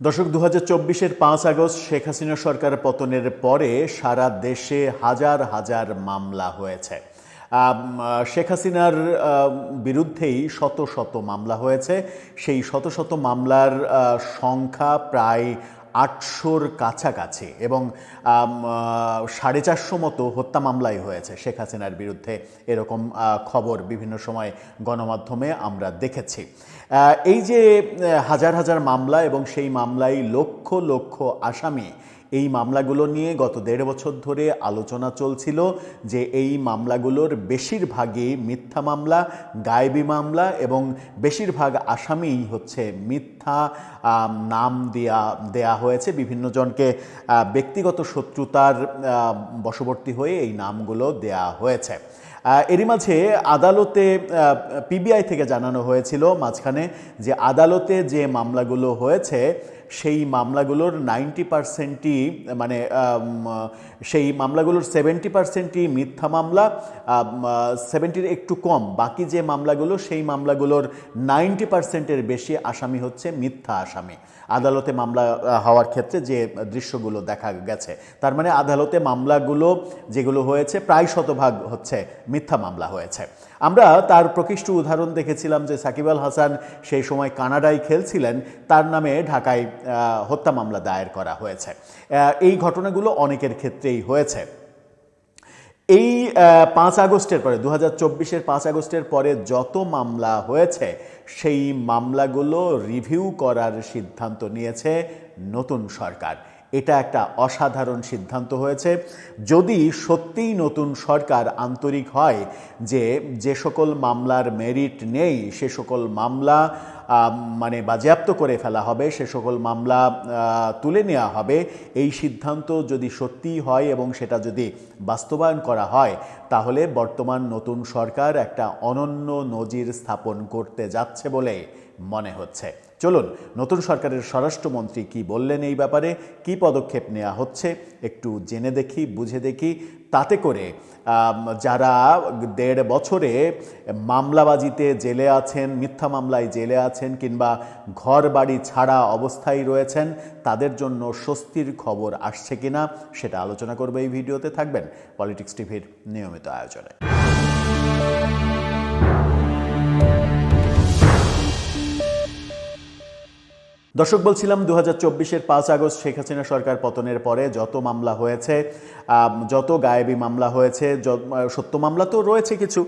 দর্শক, ২০২৪-এর ৫ আগস্ট শেখ হাসিনা সরকার পতনের পরে সারা দেশে হাজার হাজার মামলা হয়েছে। শেখ হাসিনার বিরুদ্ধেই শত শত মামলা হয়েছে। সেই শত শত মামলার সংখ্যা প্রায় ৮০০-র কাছাকাছি এবং ৪৫০ মতো হত্যা মামলাই হয়েছে শেখ হাসিনার বিরুদ্ধে। এরকম খবর বিভিন্ন সময় গণমাধ্যমে আমরা দেখেছি। এই যে হাজার হাজার মামলা এবং সেই মামলায় লক্ষ লক্ষ আসামি, এই মামলাগুলো নিয়ে গত ১.৫ বছর ধরে আলোচনা চলছিল যে এই মামলাগুলোর বেশিরভাগই মিথ্যা মামলা, গায়েবী মামলা এবং বেশিরভাগ আসামিই হচ্ছে মিথ্যা নাম দেয়া হয়েছে। বিভিন্ন জনকে ব্যক্তিগত শত্রুতার বশবর্তী হয়ে এই নামগুলো দেয়া হয়েছে। এরই মাঝে আদালতে পিবিআই থেকে জানানো হয়েছিল মাঝখানে যে আদালতে যে মামলাগুলো হয়েছে সেই মামলাগুলোর 90%ই মানে সেই মামলাগুলোর 70%ই মিথ্যা মামলা, 70-র একটু কম। বাকি যে মামলাগুলো সেই মামলাগুলোর 90%-এর বেশি আসামি হচ্ছে মিথ্যা আসামি। আদালতে মামলা হওয়ার ক্ষেত্রে যে দৃশ্যগুলো দেখা গেছে, তার মানে আদালতে মামলাগুলো যেগুলো হয়েছে প্রায় শতভাগ হচ্ছে মিথ্যা মামলা হয়েছে। আমরা তার প্রকৃষ্ট উদাহরণ দেখেছিলাম যে সাকিব আল হাসান সেই সময় কানাডায় খেলছিলেন, তার নামে ঢাকায় হত্যা মামলা দায়ের করা হয়েছে। এই ঘটনাগুলো অনেকের ক্ষেত্রেই হয়েছে। এই ৫ আগস্টের পরে ২০২৪-এর ৫ আগস্টের পরে যত মামলা হয়েছে সেই মামলাগুলো রিভিউ করার সিদ্ধান্ত নিয়েছে নতুন সরকার। এটা একটা অসাধারণ সিদ্ধান্ত হয়েছে। যদি সত্যিই নতুন সরকার আন্তরিক হয় যে যে সকল মামলার মেরিট নেই সে সকল মামলা মানে বাজেয়াপ্ত করে ফেলা হবে, সে সকল মামলা তুলে নেওয়া হবে, এই সিদ্ধান্ত যদি সত্যিই হয় এবং সেটা যদি বাস্তবায়ন করা হয়, তাহলে বর্তমান নতুন সরকার একটা অনন্য নজির স্থাপন করতে যাচ্ছে বলে মনে হচ্ছে। চলুন নতুন সরকারের স্বরাষ্ট্রমন্ত্রী কি বললেন এই ব্যাপারে, কি পদক্ষেপ নেওয়া হচ্ছে একটু জেনে দেখি, বুঝে দেখি। তাতে করে যারা ১.৫ বছরে মামলাবাজিতে জেলে আছেন, মিথ্যা মামলায় জেলে আছেন কিংবা ঘর বাড়ি ছাড়া অবস্থায় রয়েছেন, তাদের জন্য স্বস্তির খবর আসছে কিনা সেটা আলোচনা করবে এই ভিডিওতে। থাকবেন পলিটিক্স টিভির নিয়মিত আয়োজনে। দর্শক, বলছিলাম ২০২৪-এর ৫ আগস্ট শেখ হাসিনা সরকার পতনের পরে যত মামলা হয়েছে, যত গায়েবী মামলা হয়েছে, সত্য মামলা তো রয়েছে কিছু,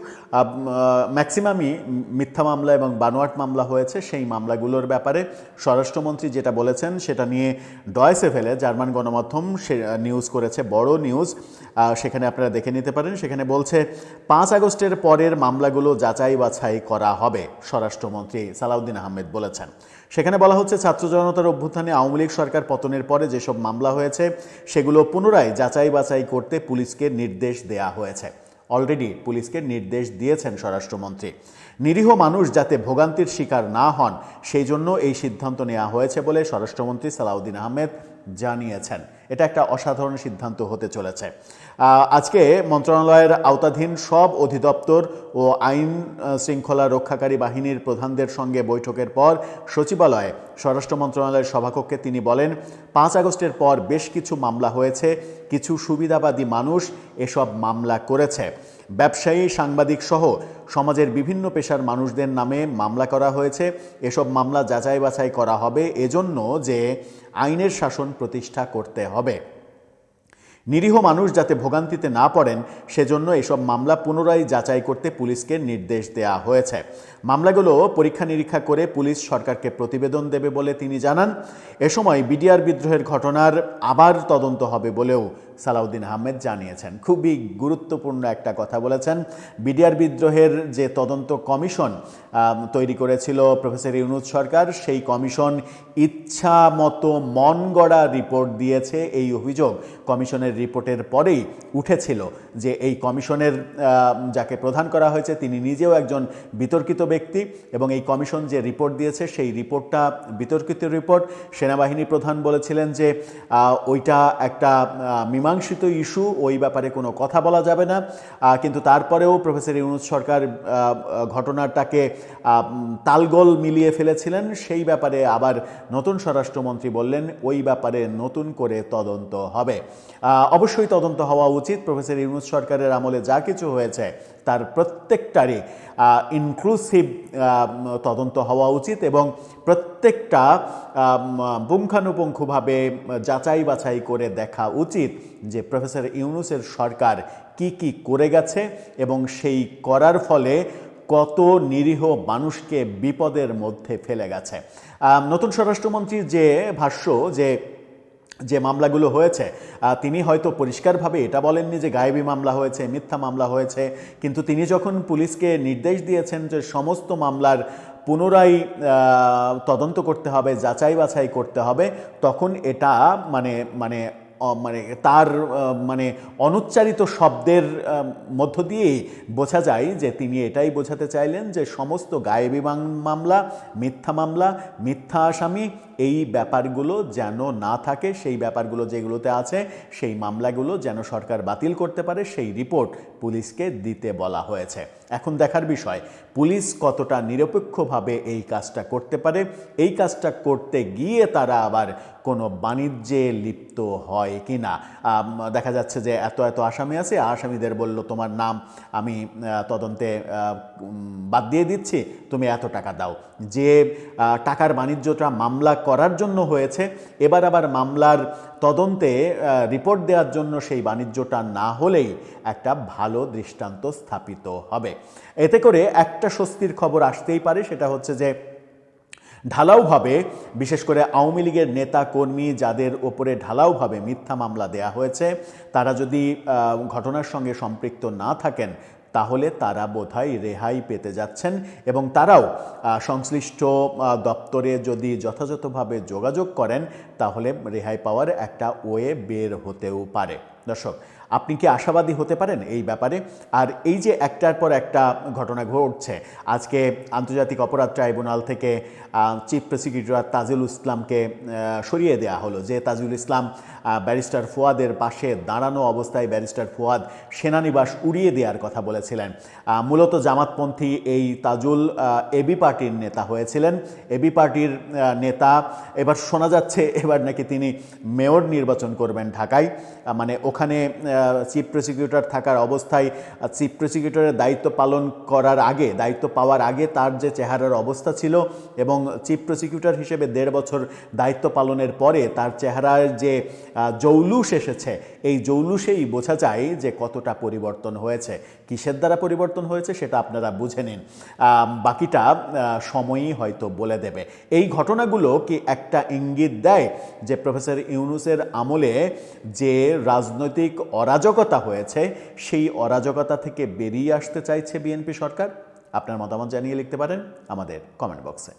ম্যাক্সিমামই মিথ্যা মামলা এবং বানোয়াট মামলা হয়েছে। সেই মামলাগুলোর ব্যাপারে স্বরাষ্ট্রমন্ত্রী যেটা বলেছেন সেটা নিয়ে ডয়েচে ভেলে জার্মান গণমাধ্যম সে নিউজ করেছে, বড় নিউজ, সেখানে আপনারা দেখে নিতে পারেন। সেখানে বলছে ৫ আগস্টের পরের মামলাগুলো যাচাই বাছাই করা হবে, স্বরাষ্ট্রমন্ত্রী সালাউদ্দিন আহমেদ বলেছেন। সেখানে বলা হচ্ছে ছাত্র জনতার অভ্যুত্থানে আওয়ামী লীগ সরকার পতনের পরে যেসব মামলা হয়েছে সেগুলো পুনরায় যাচাই বাছাই করতে পুলিশকে নির্দেশ দেয়া হয়েছে। অলরেডি পুলিশকে নির্দেশ দিয়েছেন স্বরাষ্ট্রমন্ত্রী। নিরীহ মানুষ যাতে ভোগান্তির শিকার না হন সেই জন্য এই সিদ্ধান্ত নেওয়া হয়েছে বলে স্বরাষ্ট্রমন্ত্রী সালাউদ্দিন আহমেদ জানিয়েছেন। এটা একটা অসাধারণ সিদ্ধান্ত হতে চলেছে। আজকে মন্ত্রণালয়ের আওতাধীন সব অধিদপ্তর ও আইন শৃঙ্খলা রক্ষাকারী বাহিনীর প্রধানদের সঙ্গে বৈঠকের পর সচিবালয়ে স্বরাষ্ট্র মন্ত্রণালয়ের সভাকক্ষে তিনি বলেন, ৫ আগস্টের পর বেশ কিছু মামলা হয়েছে, কিছু সুবিধাবাদী মানুষ এসব মামলা করেছে। ব্যবসায়ী, সাংবাদিক সহ সমাজের বিভিন্ন পেশার মানুষদের নামে মামলা করা হয়েছে। এসব মামলা যাচাই বাছাই করা হবে এজন্য যে আইনের শাসন প্রতিষ্ঠা করতে হবে। নিরীহ মানুষ যাতে ভোগান্তিতে না পড়েন সেজন্য এসব মামলা পুনরায় যাচাই করতে পুলিশকে নির্দেশ দেওয়া হয়েছে। মামলাগুলো পরীক্ষা নিরীক্ষা করে পুলিশ সরকারকে প্রতিবেদন দেবে বলে তিনি জানান। এ সময় বিডিআর বিদ্রোহের ঘটনার আবার তদন্ত হবে বলেও সালাউদ্দিন আহমেদ জানিয়েছেন। খুবই গুরুত্বপূর্ণ একটা কথা বলেছেন। বিডিআর বিদ্রোহের যে তদন্ত কমিশন তৈরি করেছিল প্রফেসর ইউনূস সরকার, সেই কমিশন ইচ্ছা মতো মন গড়া রিপোর্ট দিয়েছে। এই অভিযোগ কমিশনের রিপোর্টের পরেই উঠেছিল যে এই কমিশনের যাকে প্রধান করা হয়েছে তিনি নিজেও একজন বিতর্কিত ব্যক্তি এবং এই কমিশন যে রিপোর্ট দিয়েছে সেই রিপোর্টটা বিতর্কিত রিপোর্ট। সেনাবাহিনী প্রধান বলেছিলেন যে ওইটা একটা অমীমাংসিত ইস্যু, ওই ব্যাপারে কোনো কথা বলা যাবে না। কিন্তু তারপরেও প্রফেসর ইউনূস সরকার ঘটনাটাকে তালগোল মিলিয়ে ফেলেছিলেন। সেই ব্যাপারে আবার নতুন স্বরাষ্ট্রমন্ত্রী বললেন ওই ব্যাপারে নতুন করে তদন্ত হবে। অবশ্যই তদন্ত হওয়া উচিত। প্রফেসর ইউনূস সরকারের আমলে যা কিছু হয়েছে তার প্রত্যেকটারই ইনক্লুসিভ তদন্ত হওয়া উচিত এবং প্রত্যেকটা পুঙ্খানুপুঙ্খভাবে যাচাই বাছাই করে দেখা উচিত যে প্রফেসর ইউনূসের সরকার কি কি করে গেছে এবং সেই করার ফলে কত নিরীহ মানুষকে বিপদের মধ্যে ফেলে গেছে। নতুন স্বরাষ্ট্রমন্ত্রীর যে ভাষ্য যে মামলাগুলো হয়েছে, তিনি হয়তো পরিষ্কারভাবে এটা বলেননি যে গায়েবী মামলা হয়েছে, মিথ্যা মামলা হয়েছে, কিন্তু তিনি যখন পুলিশকে নির্দেশ দিয়েছেন যে সমস্ত মামলার পুনরায় তদন্ত করতে হবে, যাচাই বাছাই করতে হবে, তখন এটা মানে তার অনুচ্চারিত শব্দের মধ্য দিয়েই বোঝা যায় যে তিনি এটাই বোঝাতে চাইলেন যে সমস্ত গায়েবী মামলা, মিথ্যা আসামি, এই ব্যাপারগুলো যেন না থাকে, সেই ব্যাপারগুলো যেগুলোতে আছে সেই মামলাগুলো যেন সরকার বাতিল করতে পারে, সেই রিপোর্ট পুলিশকে দিতে বলা হয়েছে। এখন দেখার বিষয় পুলিশ কতটা নিরপেক্ষভাবে এই কাজটা করতে পারে। এই কাজটা করতে গিয়ে তারা আবার কোনো বাণিজ্যে লিপ্ত হয় কি না। দেখা যাচ্ছে যে এত আসামি আছে, আসামিদের বলল তোমার নাম আমি তদন্তে বাদ দিয়ে দিচ্ছি, তুমি এত টাকা দাও। যে টাকার বাণিজ্যটা মামলা করার জন্য হয়েছে, এবার আবার মামলার তদন্তে রিপোর্ট দেওয়ার জন্য সেই বাণিজ্যটা না হলেই একটা ভালো দৃষ্টান্ত স্থাপিত হবে। এতে করে একটা স্বস্তির খবর আসতেই পারে, সেটা হচ্ছে যে ঢালাওভাবে বিশেষ করে আওয়ামী লীগের নেতা কর্মী যাদের ওপরে ঢালাওভাবে মিথ্যা মামলা দেয়া হয়েছে, তারা যদি ঘটনার সঙ্গে সম্পৃক্ত না থাকেন তাহলে তারা বোধহয় রেহাই পেতে যাচ্ছেন এবং তারাও সংশ্লিষ্ট দপ্তরে যদি যথাযথভাবে যোগাযোগ করেন তাহলে রেহাই পাওয়ার একটা ওয়ে বের হতেও পারে। দর্শক, আপনি কি আশাবাদী হতে পারেন এই ব্যাপারে? আর এই যে একটার পর একটা ঘটনা ঘটছে, আজকে আন্তর্জাতিক অপরাধ ট্রাইব্যুনাল থেকে চিফ প্রসিকিউটর তাজুল ইসলামকে সরিয়ে দেওয়া হলো। যে তাজুল ইসলাম ব্যারিস্টার ফুয়াদের পাশে দাঁড়ানো অবস্থায় ব্যারিস্টার ফুয়াদ সেনানিবাস উড়িয়ে দেওয়ার কথা বলেছিলেন। মূলত জামাতপন্থী এই তাজুল এবি পার্টির নেতা হয়েছিলেন। এবি পার্টির নেতা, এবার শোনা যাচ্ছে এবার নাকি তিনি মেয়র নির্বাচন করবেন ঢাকায়। মানে ওখানে চিফ প্রসিকিউটর থাকার অবস্থায় চিফ প্রসিকিউটরের দায়িত্ব পালন করার আগে, দায়িত্ব পাওয়ার আগে তার যে চেহারার অবস্থা ছিল এবং চিফ প্রসিকিউটর হিসেবে 1.5 বছর দায়িত্ব পালনের পরে তার চেহারার যে জৌলুস এসেছে, এই জৌলুসেই বোঝা যায় যে কতটা পরিবর্তন হয়েছে। কিসের দ্বারা পরিবর্তন হয়েছে সেটা আপনারা বুঝে নিন, বাকিটা সময়ই হয়তো বলে দেবে। এই ঘটনাগুলো কি একটা ইঙ্গিত দেয় যে প্রফেসর ইউনূসের আমলে যে রাজনৈতিক অরাজকতা হয়েছে সেই অরাজকতা থেকে বেরিয়ে আসতে চাইছে বিএনপি সরকার? আপনার মতামত জানিয়ে লিখতে পারেন আমাদের কমেন্ট বক্সে।